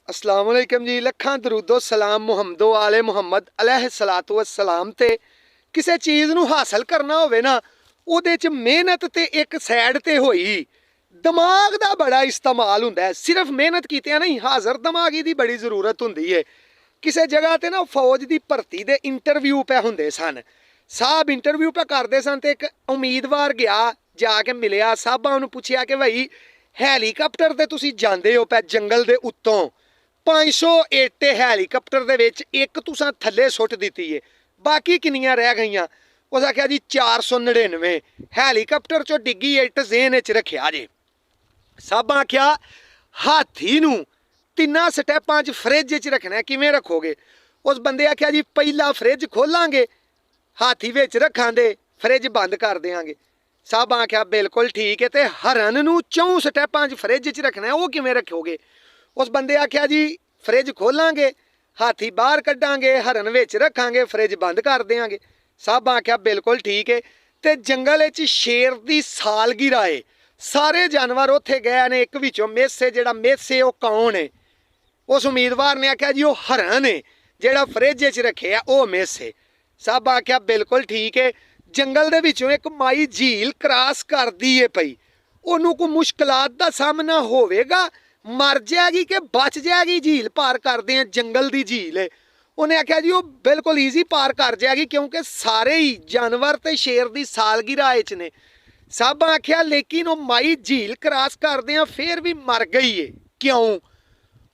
अस्सलाम वालेकुम जी। लखां दरूदो सलाम मुहम्मदो आले मुहम्मद अलैहि सलातो वस्सलाम। ते किसी चीज़ नूं हासिल करना होवे ना, ਉਹਦੇ 'ਚ ਮਿਹਨਤ ਤੇ ਇੱਕ ਸਾਈਡ ਤੇ ਹੋਈ ਦਿਮਾਗ ਦਾ ਬੜਾ ਇਸਤੇਮਾਲ ਹੁੰਦਾ ਹੈ। ਸਿਰਫ ਮਿਹਨਤ ਕੀਤਿਆਂ ਨਹੀਂ, ਹਾਜ਼ਰ ਦਿਮਾਗੀ ਦੀ ਬੜੀ ਜ਼ਰੂਰਤ ਹੁੰਦੀ ਹੈ। ਕਿਸੇ ਜਗ੍ਹਾ ਤੇ ਨਾ ਫੌਜ ਦੀ ਭਰਤੀ ਦੇ ਇੰਟਰਵਿਊ ਪੈ ਹੁੰਦੇ ਸਨ। ਸਾਹਬ ਇੰਟਰਵਿਊ ਪੈ ਕਰਦੇ ਸਨ ਤੇ ਇੱਕ ਉਮੀਦਵਾਰ ਗਿਆ, ਜਾ ਕੇ ਮਿਲਿਆ ਸਾਹਬਾਂ, ਉਹਨੂੰ ਪੁੱਛਿਆ ਕਿ ਭਾਈ ਹੈਲੀਕਾਪਟਰ ਤੇ ਤੁਸੀਂ ਜਾਂਦੇ ਹੋ ਪੈ ਜੰਗਲ ਦੇ ਉੱਤੋਂ, 500 ਏਟੇ ਹੈਲੀਕਾਪਟਰ ਦੇ ਵਿੱਚ ਇੱਕ ਤੁਸੀਂ ਥੱਲੇ ਸੁੱਟ ਦਿੱਤੀ ਏ, ਬਾਕੀ ਕਿੰਨੀਆਂ ਰਹਿ ਗਈਆਂ? ਉਸ ਆਖਿਆ ਜੀ 499 ਹੈਲੀਕਾਪਟਰ ਚੋਂ ਡਿੱਗੀ ਇੱਟ ਜ਼ੇਨ ਵਿੱਚ ਰੱਖਿਆ ਜੇ। ਸਾਬਾਂ ਆਖਿਆ ਹਾਥੀ ਨੂੰ 3 ਸਟੈਪਾਂ 'ਚ ਫਰਿੱਜ 'ਚ ਰੱਖਣਾ, ਕਿਵੇਂ ਰੱਖੋਗੇ? ਉਸ ਬੰਦੇ ਆਖਿਆ ਜੀ ਪਹਿਲਾ ਫਰਿੱਜ ਖੋਲਾਂਗੇ, ਹਾਥੀ ਵਿੱਚ ਰੱਖਾਂਗੇ, ਫਰਿੱਜ ਬੰਦ ਕਰ ਦਿਆਂਗੇ। ਸਾਬਾਂ ਆਖਿਆ ਬਿਲਕੁਲ ਠੀਕ ਹੈ। ਤੇ ਹਰਨ ਨੂੰ 4 ਸਟੈਪਾਂ 'ਚ ਫਰਿੱਜ 'ਚ ਰੱਖਣਾ, ਉਹ ਕਿਵੇਂ ਰੱਖੋਗੇ? ਉਸ ਬੰਦੇ ਆਖਿਆ ਜੀ ਫਰਿੱਜ ਖੋਲਾਂਗੇ, ਹਾਥੀ ਬਾਹਰ ਕੱਢਾਂਗੇ, ਹਰਨ ਵਿੱਚ ਰੱਖਾਂਗੇ, ਫਰਿੱਜ ਬੰਦ ਕਰ ਦਿਆਂਗੇ। ਸਾਬਾਂ ਆਖਿਆ ਬਿਲਕੁਲ ਠੀਕ ਹੈ। ਤੇ ਜੰਗਲ ਵਿੱਚ ਸ਼ੇਰ ਦੀ ਸਾਲਗਿਰਾ ਏ, ਸਾਰੇ ਜਾਨਵਰ ਉੱਥੇ ਗਏ ਨੇ, ਇੱਕ ਵਿੱਚੋਂ ਮੇਸੇ, ਜਿਹੜਾ ਮੇਸੇ ਉਹ ਕੌਣ ਹੈ? ਉਸ ਉਮੀਦਵਾਰ ਨੇ ਆਖਿਆ ਜੀ ਉਹ ਹਰਨ ਹੈ, ਜਿਹੜਾ ਫਰਿੱਜ 'ਚ ਰੱਖਿਆ ਉਹ ਮੇਸੇ। ਸਾਬਾਂ ਆਖਿਆ ਬਿਲਕੁਲ ਠੀਕ ਹੈ। ਜੰਗਲ ਦੇ ਵਿੱਚੋਂ ਇੱਕ ਮਾਈ ਝੀਲ ਕ੍ਰਾਸ ਕਰਦੀ ਏ ਪਈ, ਉਹਨੂੰ ਕੋਈ ਮੁਸ਼ਕਲਾਤ ਦਾ ਸਾਹਮਣਾ ਹੋਵੇਗਾ? ਮਰ ਜਾਏਗੀ ਕਿ ਬਚ ਜਾਏਗੀ? ਝੀਲ ਪਾਰ ਕਰਦੇ ਆ, ਜੰਗਲ ਦੀ ਝੀਲ ਹੈ। ਉਹਨੇ ਆਖਿਆ ਜੀ ਉਹ ਬਿਲਕੁਲ ਈਜ਼ੀ ਪਾਰ ਕਰ ਜਾਏਗੀ, ਕਿਉਂਕਿ ਸਾਰੇ ਹੀ ਜਾਨਵਰ ਤੇ ਸ਼ੇਰ ਦੀ ਸਾਲਗਿਰਾ 'ਚ ਨੇ। ਸਾਬਾਂ ਆਖਿਆ ਲੇਕਿਨ ਉਹ ਮਾਈ ਝੀਲ ਕ੍ਰਾਸ ਕਰਦੇ ਆ ਫੇਰ ਵੀ ਮਰ ਗਈ ਏ, ਕਿਉਂ?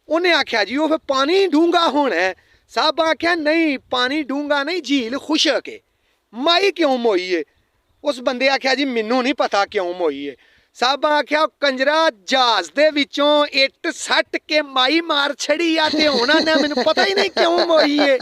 ਉਹਨੇ ਆਖਿਆ ਜੀ ਉਹ ਫਿਰ ਪਾਣੀ ਡੂੰਘਾ ਹੋਣਾ ਹੈ। ਸਾਬਾਂ ਆਖਿਆ ਨਹੀਂ, ਪਾਣੀ ਡੂੰਘਾ ਨਹੀਂ, ਝੀਲ ਖੁਸ਼ਕ ਏ। ਮਾਈ ਕਿਉਂ ਮੋਈ ਏ? ਉਸ ਬੰਦੇ ਆਖਿਆ ਜੀ ਮੈਨੂੰ ਨਹੀਂ ਪਤਾ ਕਿਉਂ ਮੋਈ ਏ। ਸਾਬਾਂ ਆਖਿਆ ਕੰਜਰਾ ਜਹਾਜ਼ ਦੇ ਵਿੱਚੋਂ ਇੱਟ ਸੱਟ ਕੇ ਮਾਈ ਮਾਰ ਛੜੀ ਆ, ਤੇ ਉਹਨਾਂ ਨੇ ਮੈਨੂੰ ਪਤਾ ਹੀ ਨਹੀਂ ਕਿਉਂ ਮੋਈ ਏ।